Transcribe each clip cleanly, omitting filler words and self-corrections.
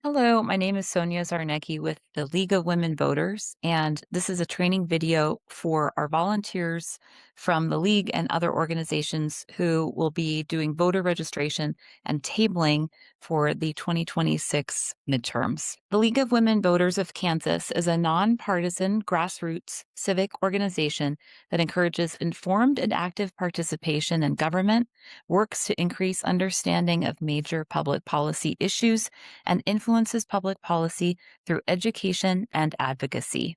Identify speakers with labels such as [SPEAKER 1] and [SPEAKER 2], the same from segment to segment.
[SPEAKER 1] Hello, my name is Sonia Zarnecki with the League of Women Voters, and this is a training video for our volunteers from the League and other organizations who will be doing voter registration and tabling for the 2026 midterms. The League of Women Voters of Kansas is a nonpartisan grassroots civic organization that encourages informed and active participation in government, works to increase understanding of major public policy issues, and influences public policy through education and advocacy.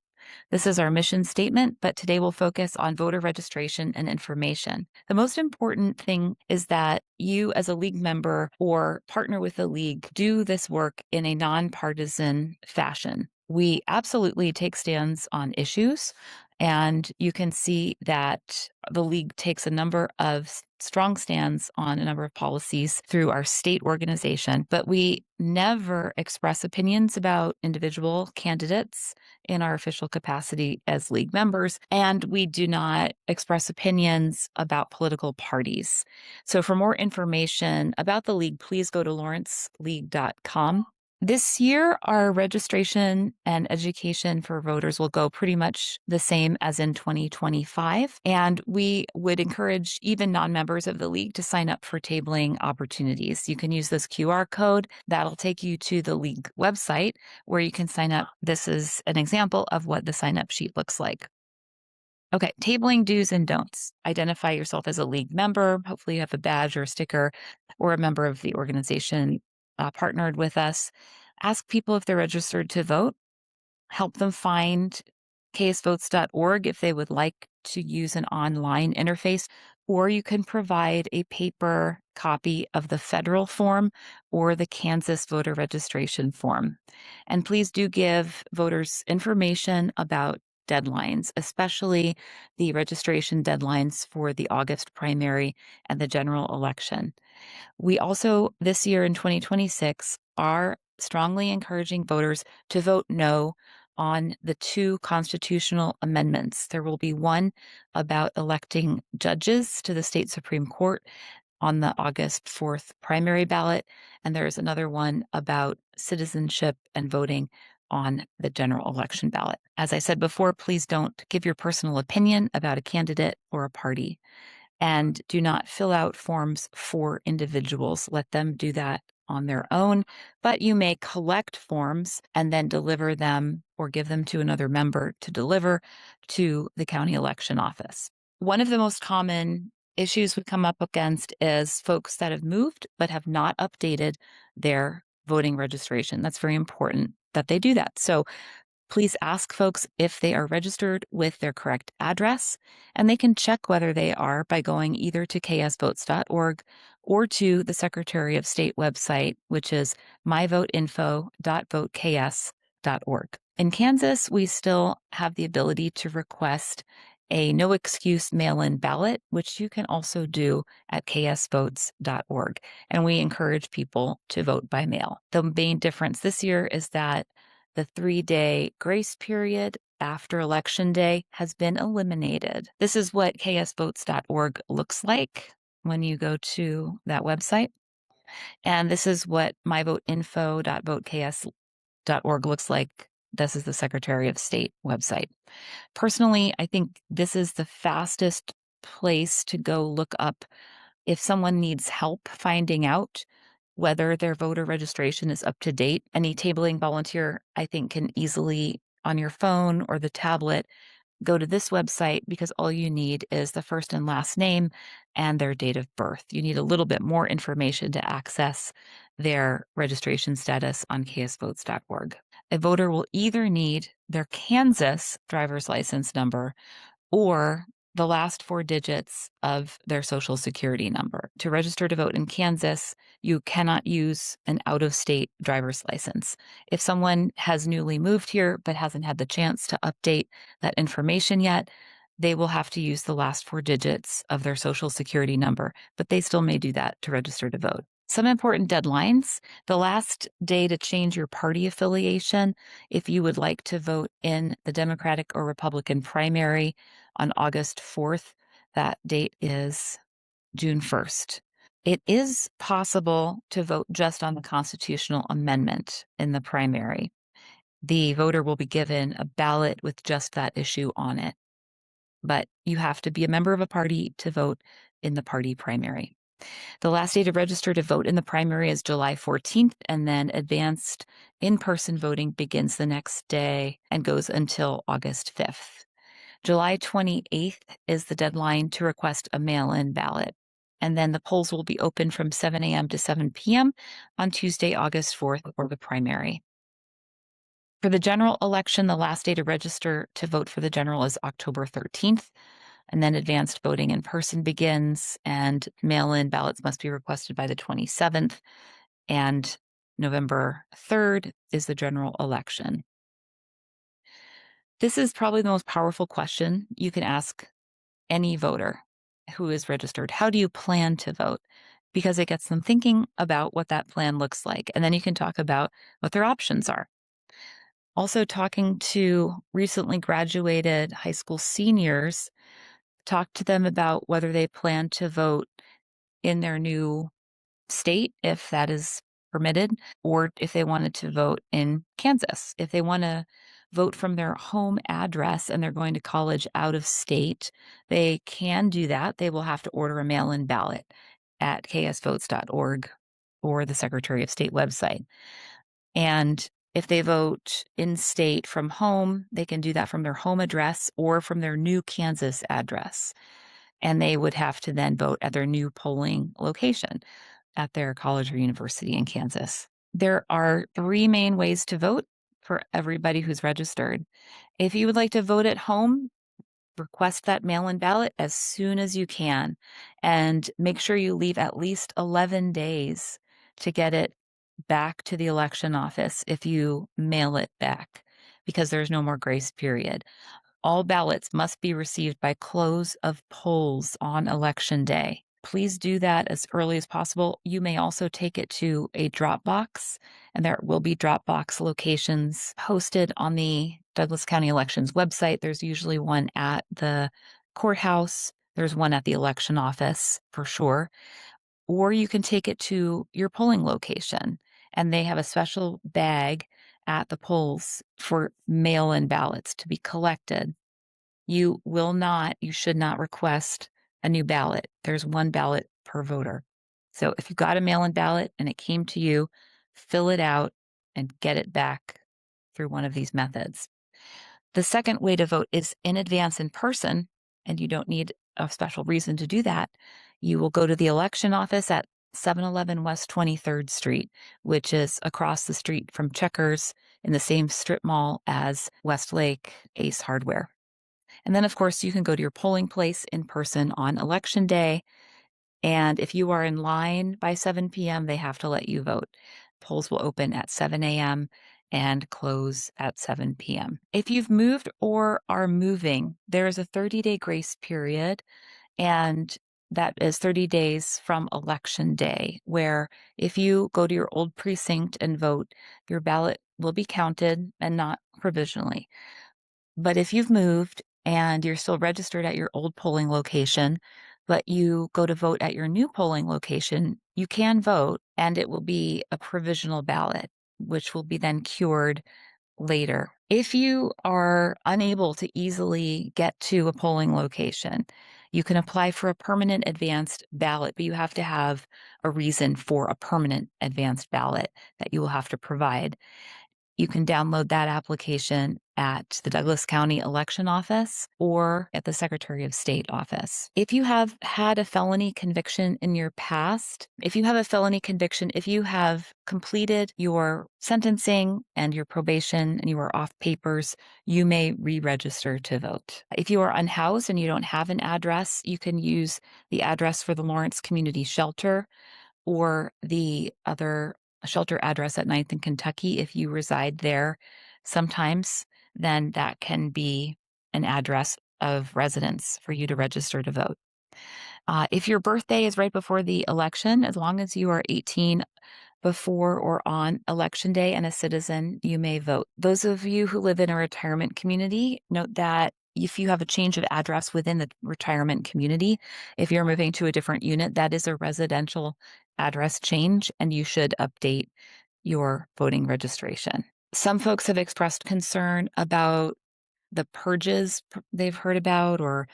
[SPEAKER 1] This is our mission statement, but today we'll focus on voter registration and information. The most important thing is that you, as a league member or partner with the league, do this work in a nonpartisan fashion. We absolutely take stands on issues, and you can see that the league takes a number of strong stands on a number of policies through our state organization, but we never express opinions about individual candidates in our official capacity as league members, and we do not express opinions about political parties. So for more information about the league, please go to lawrenceleague.com. This year, our registration and education for voters will go pretty much the same as in 2025. And we would encourage even non-members of the league to sign up for tabling opportunities. You can use this QR code. That'll take you to the league website where you can sign up. This is an example of what the sign-up sheet looks like. Okay, tabling do's and don'ts. Identify yourself as a league member. Hopefully, you have a badge or a sticker or a member of the organization partnered with us. Ask people if they're registered to vote. Help them find ksvotes.org if they would like to use an online interface, or you can provide a paper copy of the federal form or the Kansas voter registration form. And please do give voters information about deadlines, especially the registration deadlines for the August primary and the general election. We also, this year in 2026, are strongly encouraging voters to vote no on the two constitutional amendments. There will be one about electing judges to the state Supreme Court on the August 4th primary ballot, and there is another one about citizenship and voting on the general election ballot. As I said before, please don't give your personal opinion about a candidate or a party, and do not fill out forms for individuals. Let them do that on their own, but you may collect forms and then deliver them or give them to another member to deliver to the county election office. One of the most common issues we come up against is folks that have moved but have not updated their voting registration. That's very important that they do that. So please ask folks if they are registered with their correct address, and they can check whether they are by going either to ksvotes.org or to the Secretary of State website, which is myvoteinfo.voteks.org. In Kansas, we still have the ability to request a no excuse mail-in ballot, which you can also do at ksvotes.org. And we encourage people to vote by mail. The main difference this year is that the 3-day grace period after Election Day has been eliminated. This is what ksvotes.org looks like when you go to that website. And this is what myvoteinfo.voteks.org looks like. This is the Secretary of State website. Personally, I think this is the fastest place to go look up if someone needs help finding out whether their voter registration is up to date. Any tabling volunteer, I think, can easily, on your phone or the tablet, go to this website because all you need is the first and last name and their date of birth. You need a little bit more information to access their registration status on ksvotes.org. A voter will either need their Kansas driver's license number or the last 4 digits of their social security number. To register to vote in Kansas, you cannot use an out-of-state driver's license. If someone has newly moved here but hasn't had the chance to update that information yet, they will have to use the last 4 digits of their social security number, but they still may do that to register to vote. Some important deadlines. The last day to change your party affiliation, if you would like to vote in the Democratic or Republican primary on August 4th, that date is June 1st. It is possible to vote just on the constitutional amendment in the primary. The voter will be given a ballot with just that issue on it, but you have to be a member of a party to vote in the party primary. The last day to register to vote in the primary is July 14th, and then advanced in-person voting begins the next day and goes until August 5th. July 28th is the deadline to request a mail-in ballot, and then the polls will be open from 7 a.m. to 7 p.m. on Tuesday, August 4th, for the primary. For the general election, the last day to register to vote for the general is October 13th. And then advanced voting in person begins, and mail-in ballots must be requested by the 27th. And November 3rd is the general election. This is probably the most powerful question you can ask any voter who is registered. How do you plan to vote? Because it gets them thinking about what that plan looks like. And then you can talk about what their options are. Also, talking to recently graduated high school seniors, talk to them about whether they plan to vote in their new state, if that is permitted, or if they wanted to vote in Kansas. If they want to vote from their home address and they're going to college out of state, they can do that. They will have to order a mail-in ballot at ksvotes.org or the Secretary of State website. And if they vote in state from home, they can do that from their home address or from their new Kansas address. And they would have to then vote at their new polling location at their college or university in Kansas. There are 3 main ways to vote for everybody who's registered. If you would like to vote at home, request that mail-in ballot as soon as you can, and make sure you leave at least 11 days to get it back to the election office if you mail it back, because there's no more grace period. All ballots must be received by close of polls on election day. Please do that as early as possible. You may also take it to a drop box, and there will be drop box locations posted on the Douglas County Elections website. There's usually one at the courthouse. There's one at the election office for sure. Or you can take it to your polling location, and they have a special bag at the polls for mail-in ballots to be collected. You should not request a new ballot. There's one ballot per voter. So if you got a mail-in ballot and it came to you, fill it out and get it back through one of these methods. The second way to vote is in advance in person, and you don't need a special reason to do that. You will go to the election office at 711 West 23rd Street, which is across the street from Checkers in the same strip mall as Westlake Ace Hardware. And then, of course, you can go to your polling place in person on election day. And if you are in line by 7 p.m., they have to let you vote. Polls will open at 7 a.m. and close at 7 p.m. If you've moved or are moving, there is a 30-day grace period, and that is 30 days from election day, where if you go to your old precinct and vote, your ballot will be counted and not provisionally. But if you've moved and you're still registered at your old polling location, but you go to vote at your new polling location, you can vote, and it will be a provisional ballot, which will be then cured later. If you are unable to easily get to a polling location, you can apply for a permanent advanced ballot, but you have to have a reason for a permanent advanced ballot that you will have to provide. You can download that application at the Douglas County Election Office or at the Secretary of State office. If you have had a felony conviction in your past, if you have completed your sentencing and your probation and you are off papers, you may re-register to vote. If you are unhoused and you don't have an address, you can use the address for the Lawrence Community Shelter or the other shelter address at 9th and Kentucky. If you reside there sometimes, then that can be an address of residence for you to register to vote. If your birthday is right before the election, as long as you are 18 before or on election day and a citizen, you may vote. Those of you who live in a retirement community, note that if you have a change of address within the retirement community, if you're moving to a different unit, that is a residential address change, and you should update your voting registration. Some folks have expressed concern about the purges they've heard about or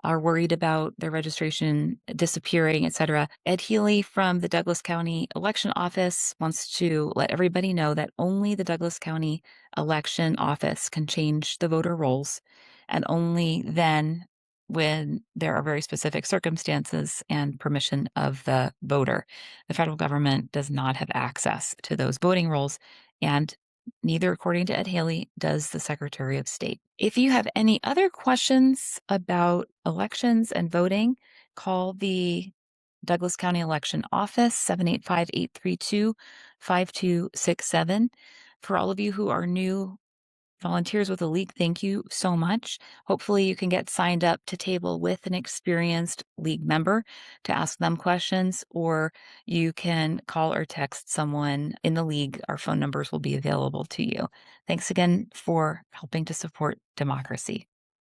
[SPEAKER 1] are worried about their registration disappearing, etc. Ed Healy from the Douglas County Election Office wants to let everybody know that only the Douglas County Election Office can change the voter rolls, and only then when there are very specific circumstances and permission of the voter. The federal government does not have access to those voting rolls, and neither, according to Ed Haley, does the Secretary of State. If you have any other questions about elections and voting, call the Douglas County Election Office, 785-832-5267. For all of you who are new volunteers with the league, thank you so much. Hopefully you can get signed up to table with an experienced league member to ask them questions, or you can call or text someone in the league. Our phone numbers will be available to you. Thanks again for helping to support democracy.